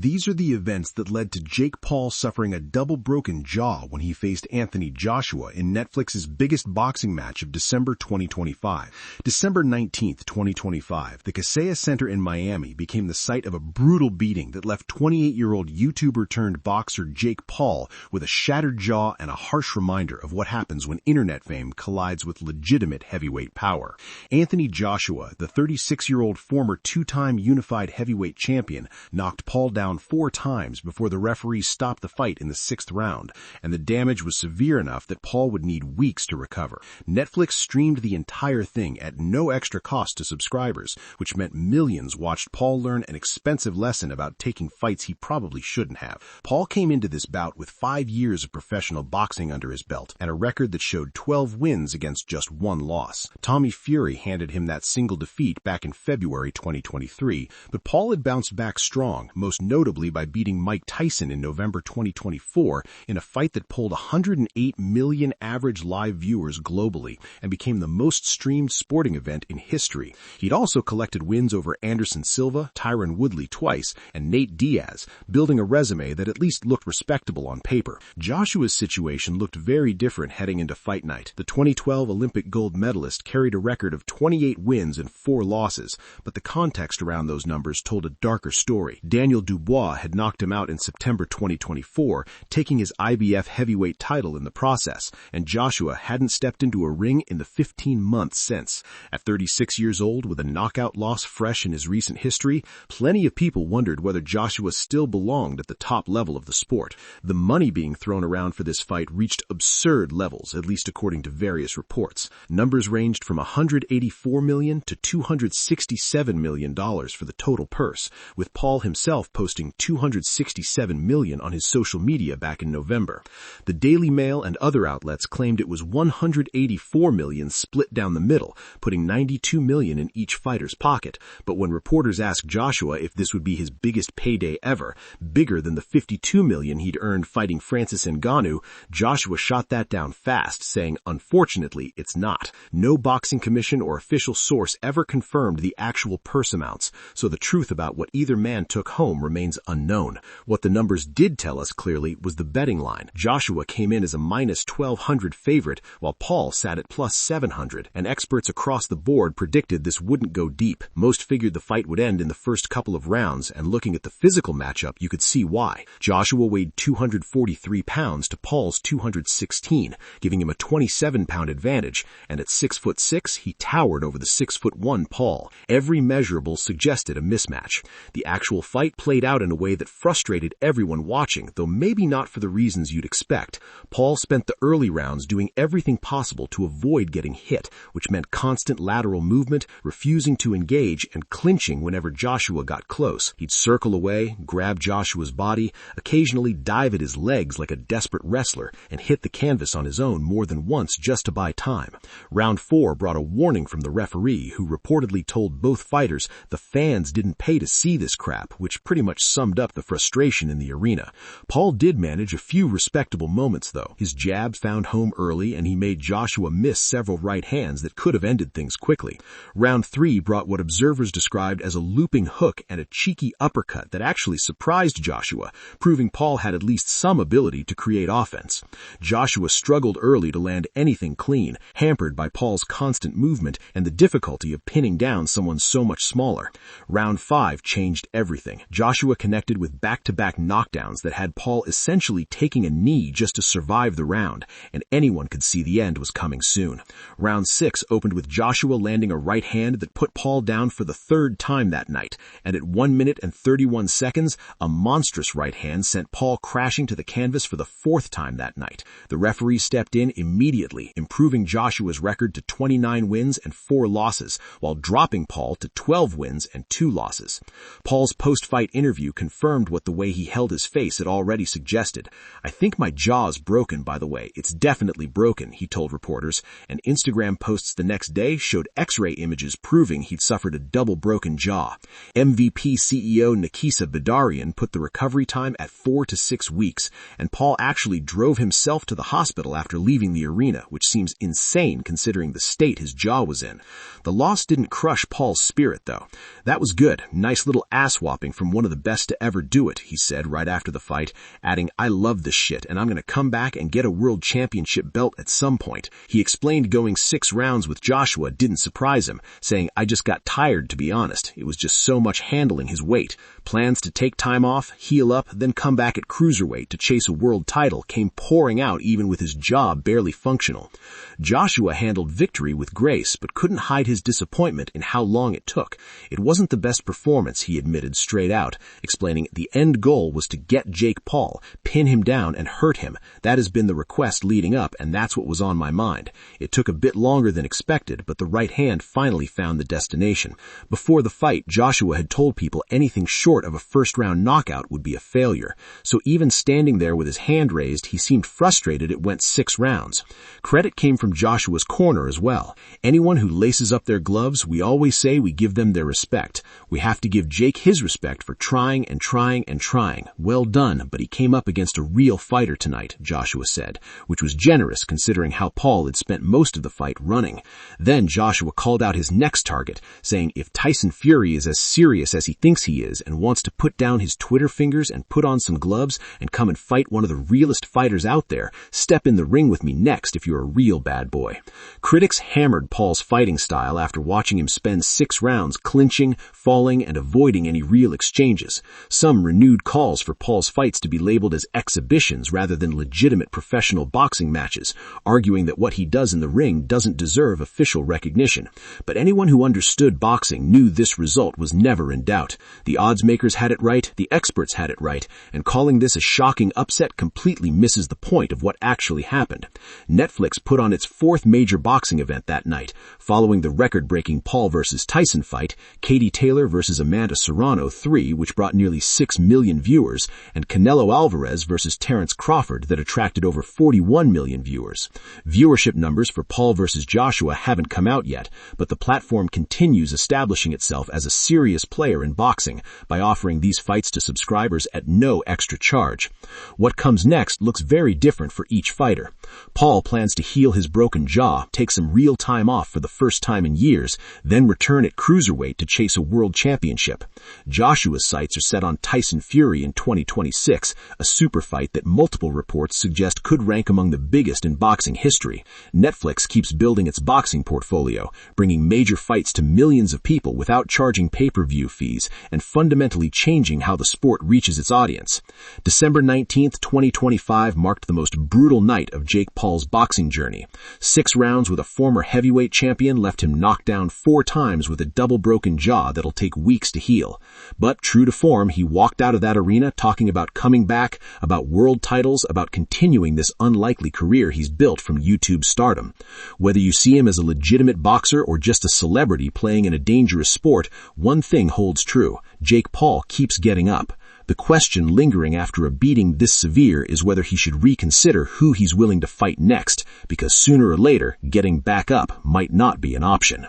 These are the events that led to Jake Paul suffering a double broken jaw when he faced Anthony Joshua in Netflix's biggest boxing match of December 2025. December 19th, 2025, the Kaseya Center in Miami became the site of a brutal beating that left 28-year-old YouTuber-turned-boxer Jake Paul with a shattered jaw and a harsh reminder of what happens when internet fame collides with legitimate heavyweight power. Anthony Joshua, the 36-year-old former two-time unified heavyweight champion, knocked Paul down 4 times before the referees stopped the fight in the 6th round, and the damage was severe enough that Paul would need weeks to recover. Netflix streamed the entire thing at no extra cost to subscribers, which meant millions watched Paul learn an expensive lesson about taking fights he probably shouldn't have. Paul came into this bout with 5 years of professional boxing under his belt and a record that showed 12 wins against just 1 loss. Tommy Fury handed him that single defeat back in February 2023, but Paul had bounced back strong, most notably by beating Mike Tyson in November 2024 in a fight that pulled 108 million average live viewers globally and became the most streamed sporting event in history. He'd also collected wins over Anderson Silva, Tyron Woodley twice, and Nate Diaz, building a resume that at least looked respectable on paper. Joshua's situation looked very different heading into fight night. The 2012 Olympic gold medalist carried a record of 28 wins and 4 losses, but the context around those numbers told a darker story. Daniel Dubois had knocked him out in September 2024, taking his IBF heavyweight title in the process, and Joshua hadn't stepped into a ring in the 15 months since. At 36 years old, with a knockout loss fresh in his recent history, plenty of people wondered whether Joshua still belonged at the top level of the sport. The money being thrown around for this fight reached absurd levels, at least according to various reports. Numbers ranged from $184 million to $267 million for the total purse, with Paul himself posting $267 million on his social media back in November. The Daily Mail and other outlets claimed it was $184 million split down the middle, putting $92 million in each fighter's pocket. But when reporters asked Joshua if this would be his biggest payday ever, bigger than the $52 million he'd earned fighting Francis Ngannou, Joshua shot that down fast, saying, "Unfortunately, it's not." No boxing commission or official source ever confirmed the actual purse amounts, so the truth about what either man took home remains unknown. What the numbers did tell us clearly was the betting line. Joshua came in as a minus 1,200 favorite, while Paul sat at plus 700, and experts across the board predicted this wouldn't go deep. Most figured the fight would end in the first couple of rounds, and looking at the physical matchup, you could see why. Joshua weighed 243 pounds to Paul's 216, giving him a 27-pound advantage, and at 6'6", he towered over the 6'1" Paul. Every measurable suggested a mismatch. The actual fight played out in a way that frustrated everyone watching, though maybe not for the reasons you'd expect. Paul spent the early rounds doing everything possible to avoid getting hit, which meant constant lateral movement, refusing to engage, and clinching whenever Joshua got close. He'd circle away, grab Joshua's body, occasionally dive at his legs like a desperate wrestler, and hit the canvas on his own more than once just to buy time. Round 4 brought a warning from the referee, who reportedly told both fighters the fans didn't pay to see this crap, which pretty much summed up the frustration in the arena. Paul did manage a few respectable moments, though. His jab found home early, and he made Joshua miss several right hands that could have ended things quickly. Round 3 brought what observers described as a looping hook and a cheeky uppercut that actually surprised Joshua, proving Paul had at least some ability to create offense. Joshua struggled early to land anything clean, hampered by Paul's constant movement and the difficulty of pinning down someone so much smaller. Round 5 changed everything. Joshua connected with back-to-back knockdowns that had Paul essentially taking a knee just to survive the round, and anyone could see the end was coming soon. Round 6 opened with Joshua landing a right hand that put Paul down for the 3rd time that night, and at 1 minute and 31 seconds, a monstrous right hand sent Paul crashing to the canvas for the 4th time that night. The referee stepped in immediately, improving Joshua's record to 29 wins and 4 losses, while dropping Paul to 12 wins and 2 losses. Paul's post-fight interview confirmed what the way he held his face had already suggested. "I think my jaw's broken, by the way. It's definitely broken," he told reporters, and Instagram posts the next day showed X-ray images proving he'd suffered a double broken jaw. MVP CEO Nakisa Badarian put the recovery time at 4 to 6 weeks, and Paul actually drove himself to the hospital after leaving the arena, which seems insane considering the state his jaw was in. The loss didn't crush Paul's spirit, though. That was good. Nice little ass-whopping from one of the best best to ever do it, he said right after the fight, adding, "I love this shit, and I'm going to come back and get a world championship belt at some point." He explained going 6 rounds with Joshua didn't surprise him, saying, "I just got tired, to be honest. It was just so much handling his weight. Plans to take time off, heal up, then come back at cruiserweight to chase a world title came pouring out even with his jaw barely functional." Joshua handled victory with grace, but couldn't hide his disappointment in how long it took. It wasn't the best performance, he admitted straight out, explaining the end goal was to get Jake Paul, pin him down and hurt him. That has been the request leading up, and that's what was on my mind. It took a bit longer than expected, but the right hand finally found the destination. Before the fight, Joshua had told people anything short of a first-round knockout would be a failure. So even standing there with his hand raised, he seemed frustrated it went 6 rounds. Credit came from Joshua's corner as well. Anyone who laces up their gloves, we always say we give them their respect. We have to give Jake his respect for trying and trying and trying. Well done, but he came up against a real fighter tonight, Joshua said, which was generous considering how Paul had spent most of the fight running. Then Joshua called out his next target, saying if Tyson Fury is as serious as he thinks he is and wants to put down his Twitter fingers and put on some gloves and come and fight one of the realest fighters out there, step in the ring with me next if you're a real bad boy. Critics hammered Paul's fighting style after watching him spend 6 rounds clinching, falling, and avoiding any real exchanges. Some renewed calls for Paul's fights to be labeled as exhibitions rather than legitimate professional boxing matches, arguing that what he does in the ring doesn't deserve official recognition. But anyone who understood boxing knew this result was never in doubt. The odds makers had it right, the experts had it right, and calling this a shocking upset completely misses the point of what actually happened. Netflix put on its 4th major boxing event that night, following the record-breaking Paul vs. Tyson fight, Katie Taylor vs. Amanda Serrano 3, which brought nearly 6 million viewers, and Canelo Alvarez vs. Terence Crawford that attracted over 41 million viewers. Viewership numbers for Paul vs. Joshua haven't come out yet, but the platform continues establishing itself as a serious player in boxing by offering these fights to subscribers at no extra charge. What comes next looks very different for each fighter. Paul plans to heal his broken jaw, take some real time off for the first time in years, then return at cruiserweight to chase a world championship. Joshua's sights are set on Tyson Fury in 2026, a super fight that multiple reports suggest could rank among the biggest in boxing history. Netflix keeps building its boxing portfolio, bringing major fights to millions of people without charging pay-per-view fees and fundamentally changing how the sport reaches its audience. December 19th, 2025 marked the most brutal night of Jake Paul's boxing journey. 6 rounds with a former heavyweight champion left him knocked down 4 times with a double broken jaw that'll take weeks to heal. But true to form, he walked out of that arena talking about coming back, about world titles, about continuing this unlikely career he's built from YouTube stardom. Whether you see him as a legitimate boxer or just a celebrity playing in a dangerous sport, one thing holds true. Jake Paul keeps getting up. The question lingering after a beating this severe is whether he should reconsider who he's willing to fight next, because sooner or later, getting back up might not be an option.